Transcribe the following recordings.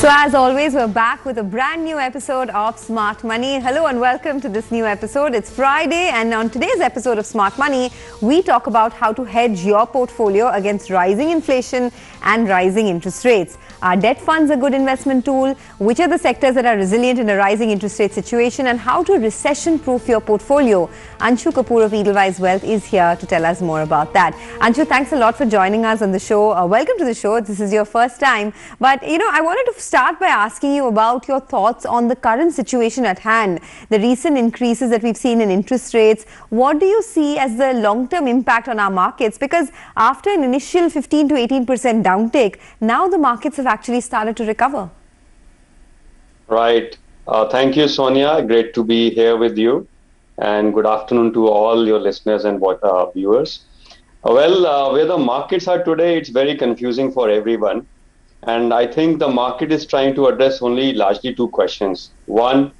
So as always, we're back with a brand new episode of Smart Money. Hello and welcome to this new episode. It's Friday, and on today's episode of Smart Money, we talk about how to hedge your portfolio against rising inflation and rising interest rates. Are debt funds a good investment tool? Which are the sectors that are resilient in a rising interest rate situation, and how to recession-proof your portfolio? Anshu Kapoor of Edelweiss Wealth is here to tell us more about that. Anshu, thanks a lot for joining us on the show. Welcome to the show. This is your first time. But, I wanted to start by asking you about your thoughts on the current situation at hand, the recent increases that we've seen in interest rates. What do you see as the long-term impact on our markets? Because after an initial 15 to 18% downtake, now the markets have actually started to recover. Right. Thank you, Sonia. Great to be here with you. And good afternoon to all your listeners and viewers. Where the markets are today, it's very confusing for everyone. And I think the market is trying to address only largely two questions. One,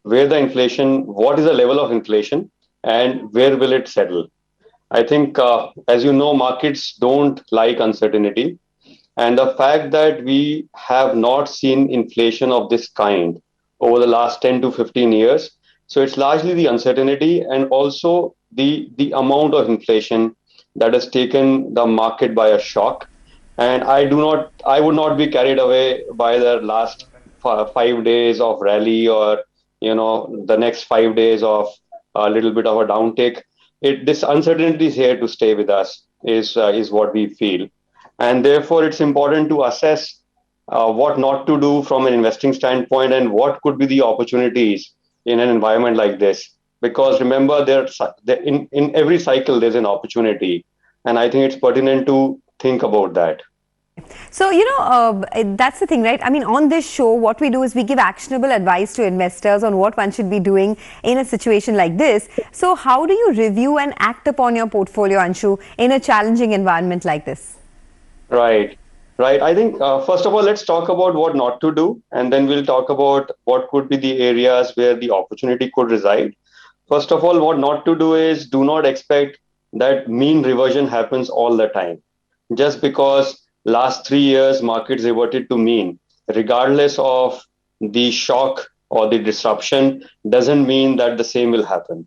what is the level of inflation, and where will it settle? I think, as you know, markets don't like uncertainty. And the fact that we have not seen inflation of this kind over the last 10 to 15 years. So it's largely the uncertainty and also the amount of inflation that has taken the market by a shock. And I would not be carried away by the last 5 days of rally or, the next 5 days of a little bit of a downtake. This uncertainty is here to stay with us is what we feel. And therefore, it's important to assess what not to do from an investing standpoint and what could be the opportunities in an environment like this. Because remember, in every cycle, there's an opportunity. And I think it's pertinent to think about that. So, that's the thing, right? I mean, on this show, what we do is we give actionable advice to investors on what one should be doing in a situation like this. So how do you review and act upon your portfolio, Anshu, in a challenging environment like this? Right. I think, first of all, let's talk about what not to do, and then we'll talk about what could be the areas where the opportunity could reside. First of all, what not to do is do not expect that mean reversion happens all the time. Just because last 3 years markets reverted to mean, regardless of the shock or the disruption, doesn't mean that the same will happen.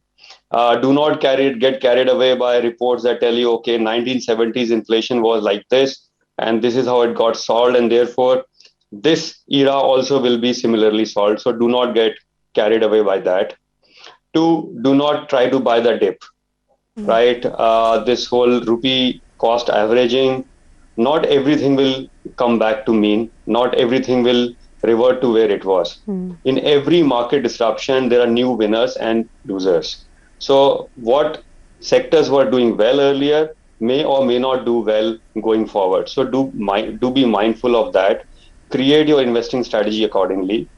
Do not get carried away by reports that tell you, okay, 1970s inflation was like this, and this is how it got solved, and therefore this era also will be similarly solved. So do not get carried away by that. Two, do not try to buy the dip, right? This whole rupee cost averaging, not everything will come back to mean, not everything will revert to where it was. In every market disruption, there are new winners and losers. So what sectors were doing well earlier may or may not do well going forward. So do be mindful of that. Create your investing strategy accordingly.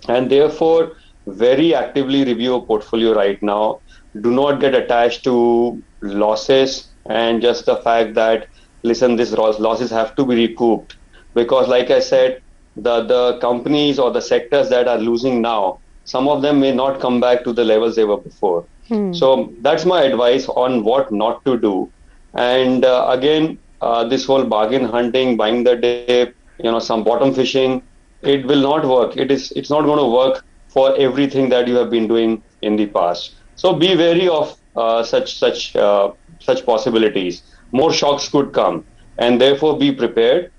And therefore, very actively review your portfolio right now. Do not get attached to losses and just the fact that, listen, these losses have to be recouped. Because like I said, the companies or the sectors that are losing now, some of them may not come back to the levels they were before. So that's my advice on what not to do. And again, this whole bargain hunting, buying the dip, some bottom fishing, it will not work. It's not going to work for everything that you have been doing in the past. So be wary of such possibilities. More shocks could come, and therefore be prepared.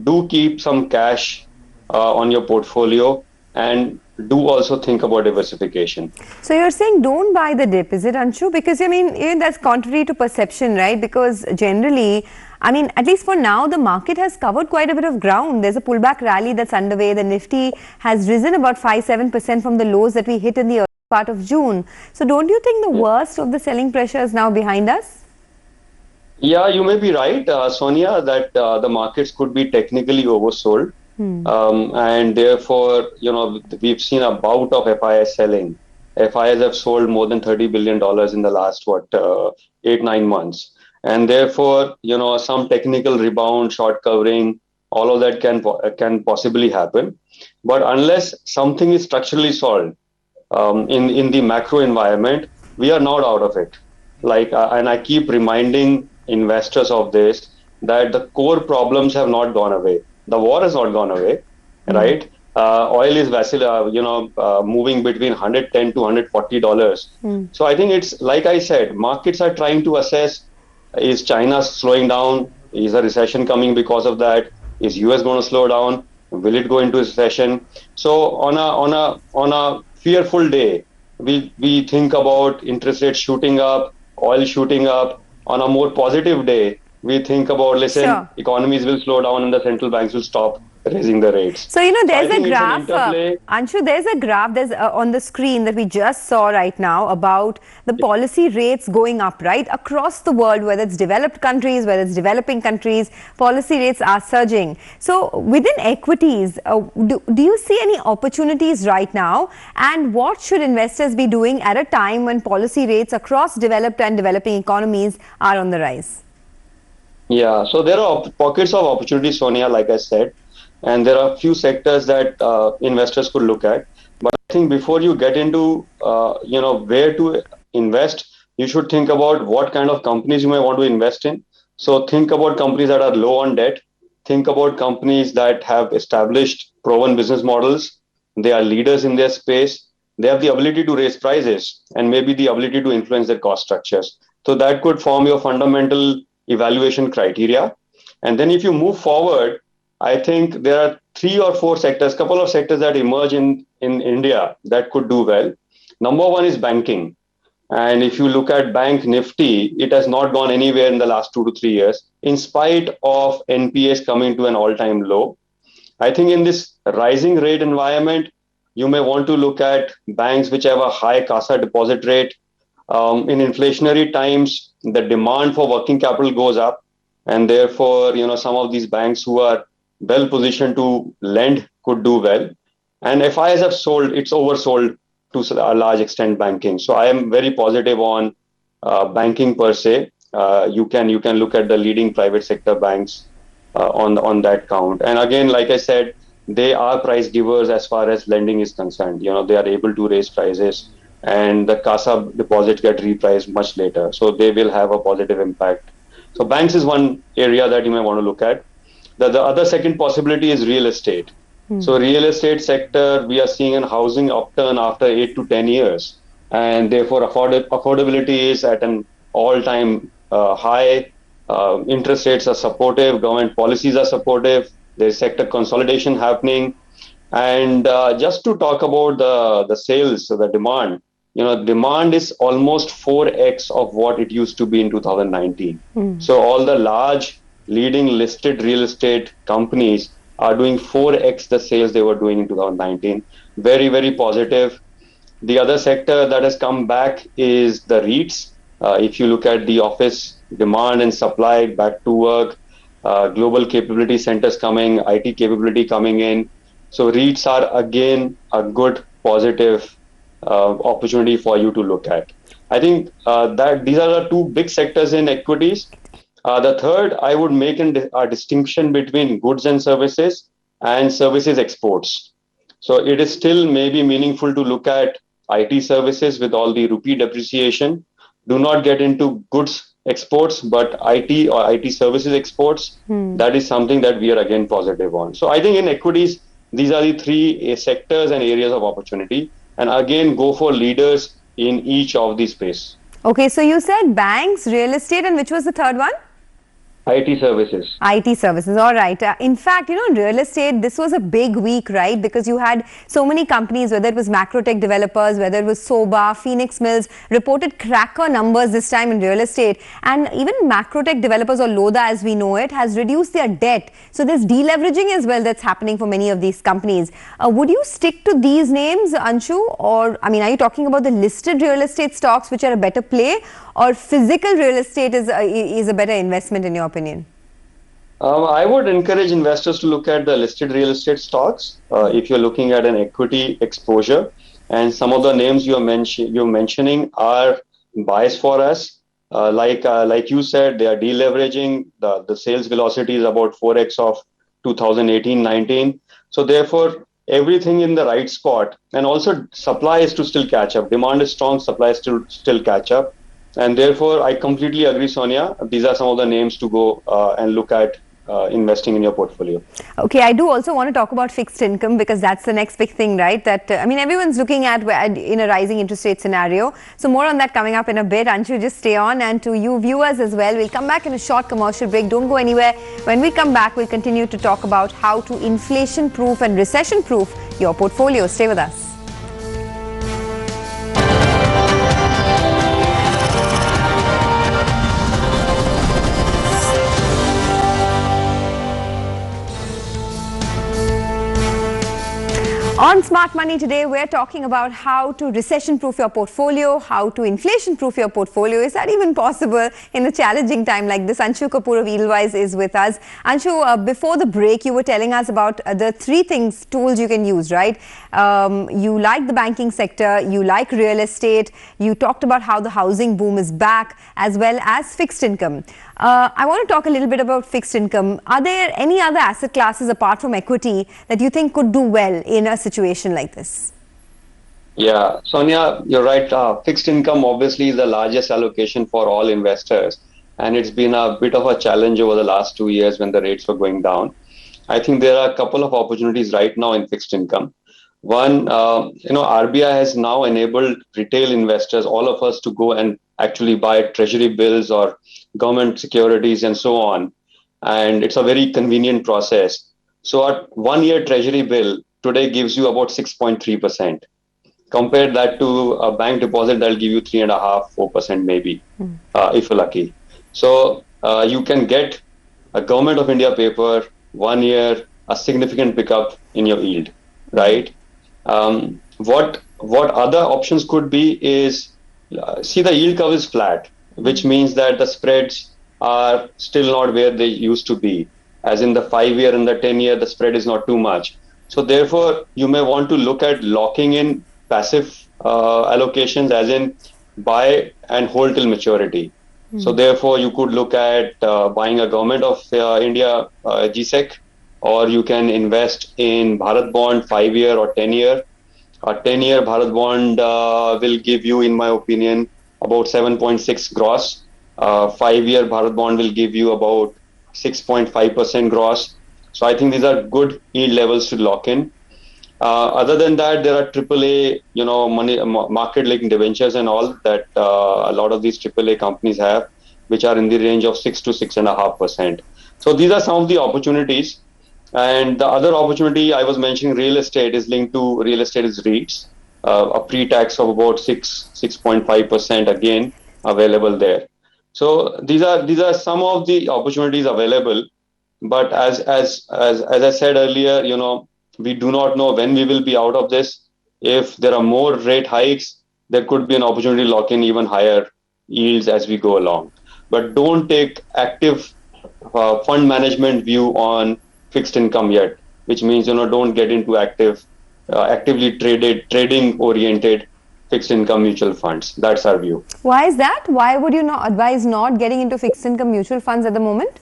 Do keep some cash on your portfolio, and do also think about diversification. So you're saying don't buy the dip, is it, Anshu? Because, that's contrary to perception, right? Because generally, at least for now, the market has covered quite a bit of ground. There's a pullback rally that's underway. The Nifty has risen about 5-7% from the lows that we hit in the early part of June. So don't you think the worst of the selling pressure is now behind us? Yeah, you may be right, Sonia, that the markets could be technically oversold. And therefore, we've seen a bout of FIS selling. FIS have sold more than $30 billion in the last, 8-9 months. And therefore, some technical rebound, short covering, all of that can possibly happen. But unless something is structurally solved in the macro environment, we are not out of it. And I keep reminding investors of this, that the core problems have not gone away. The war has not gone away. right? Oil is moving between 110 to $140. So I think it's like I said, markets are trying to assess: is China slowing down? Is a recession coming because of that? Is US going to slow down? Will it go into a recession? So on a fearful day, we think about interest rates shooting up, oil shooting up. On a more positive day, we think about, listen, Sure. economies will slow down and the central banks will stop raising the rates. So, So I there's a think it's an graph, interplay. Anshu, there's a graph on the screen that we just saw right now about the policy rates going up, right? Across the world, whether it's developed countries, whether it's developing countries, policy rates are surging. So, within equities, do you see any opportunities right now? And what should investors be doing at a time when policy rates across developed and developing economies are on the rise? Yeah, so there are pockets of opportunity, Sonia, like I said, and there are a few sectors that investors could look at. But I think before you get into where to invest, you should think about what kind of companies you may want to invest in. So think about companies that are low on debt. Think about companies that have established proven business models. They are leaders in their space. They have the ability to raise prices and maybe the ability to influence their cost structures. So that could form your fundamental evaluation criteria. And then if you move forward, I think there are three or four sectors, couple of sectors that emerge in India that could do well. Number one is banking. And if you look at Bank Nifty, it has not gone anywhere in the last 2 to 3 years, in spite of NPAs coming to an all-time low. I think in this rising rate environment, you may want to look at banks which have a high CASA deposit rate. In inflationary times, the demand for working capital goes up, and therefore, some of these banks who are well positioned to lend could do well. And FIs have sold; it's oversold to a large extent, banking. So I am very positive on banking per se. You can look at the leading private sector banks on that count. And again, like I said, they are price givers as far as lending is concerned. They are able to raise prices, and the CASA deposits get repriced much later. So they will have a positive impact. So banks is one area that you may want to look at. The other second possibility is real estate. So real estate sector, we are seeing an housing upturn after 8 to 10 years, and therefore affordability is at an all-time high. Interest rates are supportive, government policies are supportive. There's sector consolidation happening, and just to talk about the sales, so the demand, demand is almost 4x of what it used to be in 2019. So all the large leading listed real estate companies are doing 4x the sales they were doing in 2019. Very, very positive. The other sector that has come back is the REITs. If you look at the office demand and supply back to work, global capability centers coming, IT capability coming in. So REITs are again a good positive opportunity for you to look at. I think that these are the two big sectors in equities. The third, I would make a distinction between goods and services exports. So it is still maybe meaningful to look at IT services with all the rupee depreciation. Do not get into goods exports, but IT or IT services exports, that is something that we are again positive on. So I think in equities, these are the three sectors and areas of opportunity. And again, go for leaders in each of these space. Okay, so you said banks, real estate, and which was the third one? IT services. IT services, all right. In fact, real estate, this was a big week, right? Because you had so many companies, whether it was macrotech developers, whether it was Soba, Phoenix Mills, reported cracker numbers this time in real estate. And even macrotech developers, or Lodha as we know it, has reduced their debt. So there's deleveraging as well that's happening for many of these companies. Would you stick to these names, Anshu? Or, are you talking about the listed real estate stocks, which are a better play? Or physical real estate is a better investment in your opinion? I would encourage investors to look at the listed real estate stocks if you're looking at an equity exposure. And some of the names you're mentioning are buys for us. Like you said, they are deleveraging. The sales velocity is about 4x of 2018-19. So therefore, everything in the right spot. And also supply is to still catch up. Demand is strong, supply is to still catch up. And therefore, I completely agree, Sonia. These are some of the names to go and look at investing in your portfolio. Okay, I do also want to talk about fixed income because that's the next big thing, right? That I mean, everyone's looking at in a rising interest rate scenario. So more on that coming up in a bit. Anshu, just stay on, and to you viewers as well. We'll come back in a short commercial break. Don't go anywhere. When we come back, we'll continue to talk about how to inflation-proof and recession-proof your portfolio. Stay with us. On Smart Money today, we're talking about how to recession-proof your portfolio, how to inflation-proof your portfolio. Is that even possible in a challenging time like this? Anshu Kapoor of Edelweiss is with us. Anshu, before the break, you were telling us about the three tools you can use, right? You like the banking sector, you like real estate, you talked about how the housing boom is back, as well as fixed income. I want to talk a little bit about fixed income. Are there any other asset classes apart from equity that you think could do well in a situation like this? Yeah, Sonia, you're right. Fixed income obviously is the largest allocation for all investors, and it's been a bit of a challenge over the last 2 years when the rates were going down. I think there are a couple of opportunities right now in fixed income. One, RBI has now enabled retail investors, all of us, to go and actually buy treasury bills or government securities and so on. And it's a very convenient process. So a 1-year treasury bill today gives you about 6.3%. Compare that to a bank deposit that'll give you 3.5%, 4% maybe, if you're lucky. So you can get a Government of India paper, 1 year, a significant pickup in your yield, right? What other options could be is, see, the yield curve is flat, which means that the spreads are still not where they used to be. As in the 5-year and the 10-year, the spread is not too much. So therefore, you may want to look at locking in passive allocations, as in buy and hold till maturity. So therefore, you could look at buying a Government of India GSEC, or you can invest in Bharat Bond 5-year or 10-year. A 10-year Bharat Bond will give you, in my opinion, about 7.6 gross. 5-year Bharat Bond will give you about 6.5% gross. So I think these are good yield levels to lock in. Other than that, there are AAA, market-linked debentures and all that a lot of these AAA companies have, which are in the range of 6 to 6.5%. So these are some of the opportunities. And the other opportunity I was mentioning, real estate, is linked to real estate is REITs, a pre-tax of about 6.5% again available there. So these are some of the opportunities available. But as I said earlier, we do not know when we will be out of this. If there are more rate hikes, there could be an opportunity to lock in even higher yields as we go along. But don't take active fund management view on fixed income yet, which means don't get into actively trading oriented fixed income mutual funds. That's our view. Why is that? Why would you not advise not getting into fixed income mutual funds at the moment?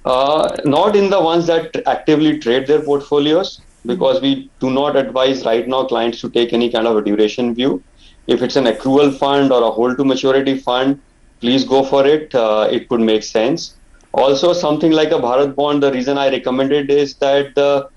Not in the ones that actively trade their portfolios, because we do not advise right now clients to take any kind of a duration view. If it's an accrual fund or a hold to maturity fund, please go for it. It could make sense. Also, something like a Bharat Bond, the reason I recommend it is that the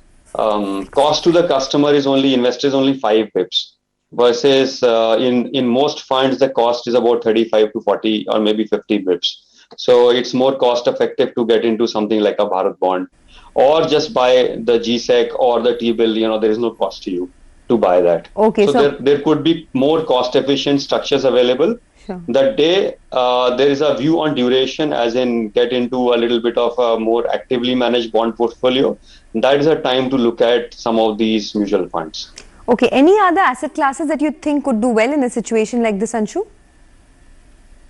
cost to the customer is only 5 bips, versus in most funds, the cost is about 35 to 40 or maybe 50 bips. So it's more cost effective to get into something like a Bharat Bond, or just buy the GSEC or the T-bill. There is no cost to you to buy that. Okay, so there could be more cost efficient structures available. Sure. That day, there is a view on duration, as in get into a little bit of a more actively managed bond portfolio. That is a time to look at some of these mutual funds. Okay, any other asset classes that you think could do well in a situation like this, Anshu?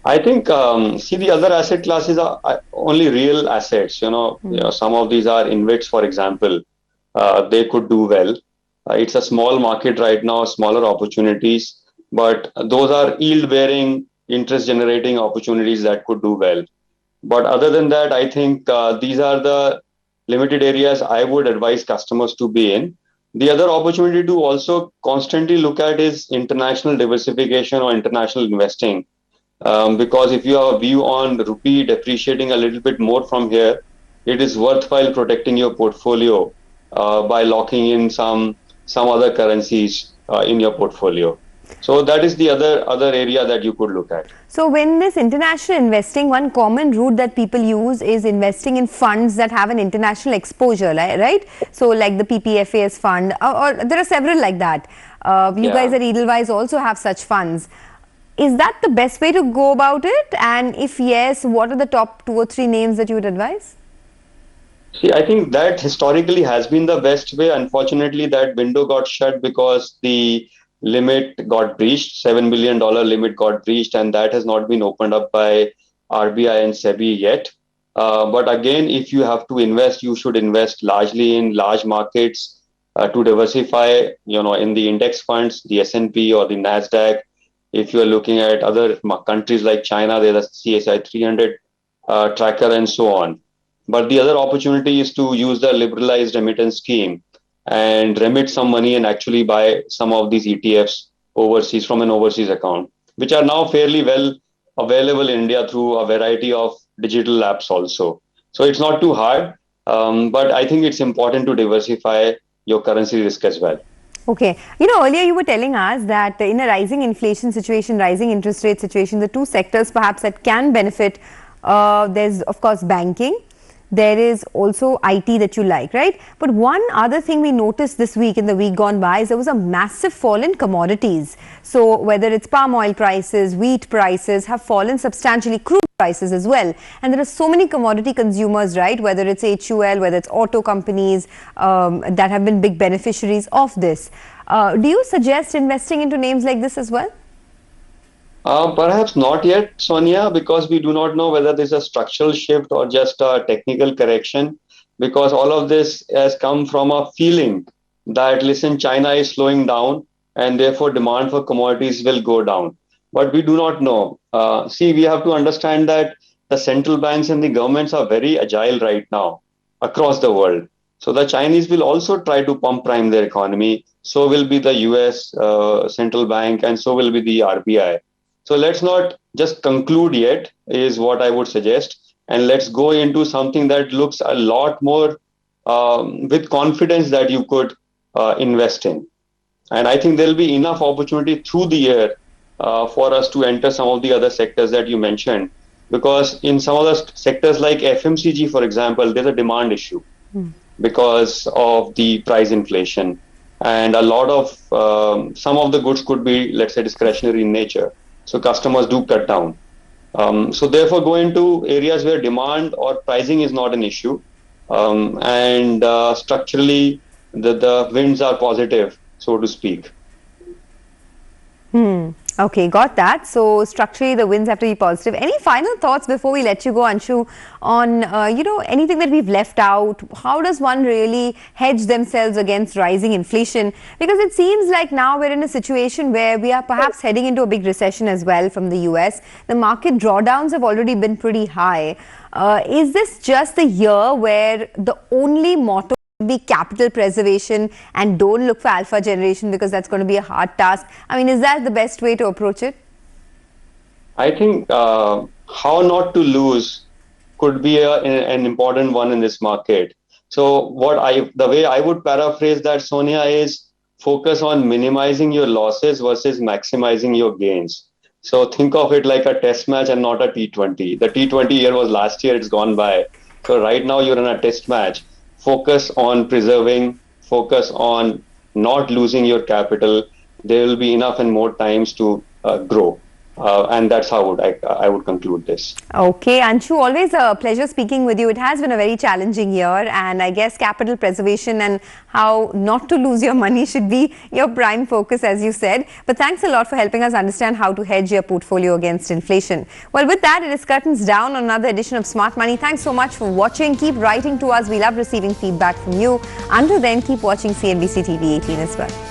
I think, the other asset classes are only real assets. Some of these are InvITs, for example. They could do well. It's a small market right now, smaller opportunities, but those are yield-bearing, interest-generating opportunities that could do well. But other than that, I think these are the limited areas I would advise customers to be in. The other opportunity to also constantly look at is international diversification or international investing. Because if you have a view on rupee depreciating a little bit more from here, it is worthwhile protecting your portfolio by locking in some other currencies in your portfolio. So that is the other area that you could look at. So when this international investing, one common route that people use is investing in funds that have an international exposure, right? So like the PPFAS fund, or there are several like that. You guys at Edelweiss also have such funds. Is that the best way to go about it? And if yes, what are the top 2 or 3 names that you would advise? See, I think that historically has been the best way. Unfortunately, that window got shut because the limit got breached, $7 billion limit got breached, and that has not been opened up by RBI and SEBI yet. But again, if you have to invest, you should invest largely in large markets to diversify, in the index funds, the S&P or the NASDAQ. If you are looking at other countries like China, there's a CSI 300 tracker and so on. But the other opportunity is to use the liberalized remittance scheme and remit some money and actually buy some of these ETFs overseas from an overseas account, which are now fairly well available in India through a variety of digital apps also. So it's not too hard, but I think it's important to diversify your currency risk as well. Okay. Earlier you were telling us that in a rising inflation situation, rising interest rate situation, the 2 sectors perhaps that can benefit, there's of course banking. There is also IT that you like, right? But one other thing we noticed this week, in the week gone by, is there was a massive fall in commodities. So whether it's palm oil prices, wheat prices have fallen substantially, crude prices as well. And there are so many commodity consumers, right? Whether it's HUL, whether it's auto companies that have been big beneficiaries of this. Do you suggest investing into names like this as well? Perhaps not yet, Sonia, because we do not know whether there's a structural shift or just a technical correction, because all of this has come from a feeling that, listen, China is slowing down and therefore demand for commodities will go down. But we do not know. See, we have to understand that the central banks and the governments are very agile right now across the world. So the Chinese will also try to pump prime their economy. So will be the US central bank, and so will be the RBI. So let's not just conclude yet, is what I would suggest. And let's go into something that looks a lot more with confidence that you could invest in. And I think there'll be enough opportunity through the year for us to enter some of the other sectors that you mentioned. Because in some other sectors like FMCG, for example, there's a demand issue because of the price inflation. And a lot of some of the goods could be, let's say, discretionary in nature. So customers do cut down. So therefore, go into areas where demand or pricing is not an issue. And structurally, the winds are positive, so to speak. Okay, got that. So structurally, the winds have to be positive. Any final thoughts before we let you go, Anshu, on anything that we've left out? How does one really hedge themselves against rising inflation? Because it seems like now we're in a situation where we are perhaps heading into a big recession as well from the US. The market drawdowns have already been pretty high. Is this just the year where the only motto be capital preservation and don't look for alpha generation, because that's going to be a hard task? I mean, is that the best way to approach it? I think how not to lose could be an important one in this market. So the way I would paraphrase that, Sonia, is focus on minimizing your losses versus maximizing your gains. So think of it like a test match and not a T20. The T20 year was last year, it's gone by. So right now you're in a test match. Focus on preserving, focus on not losing your capital. There will be enough and more times to grow. And that's how I would conclude this. Okay, Anshu, always a pleasure speaking with you. It has been a very challenging year, and I guess capital preservation and how not to lose your money should be your prime focus, as you said. But thanks a lot for helping us understand how to hedge your portfolio against inflation. Well, with that, it is curtains down on another edition of Smart Money. Thanks so much for watching. Keep writing to us. We love receiving feedback from you. Until then, keep watching CNBC TV18 as well.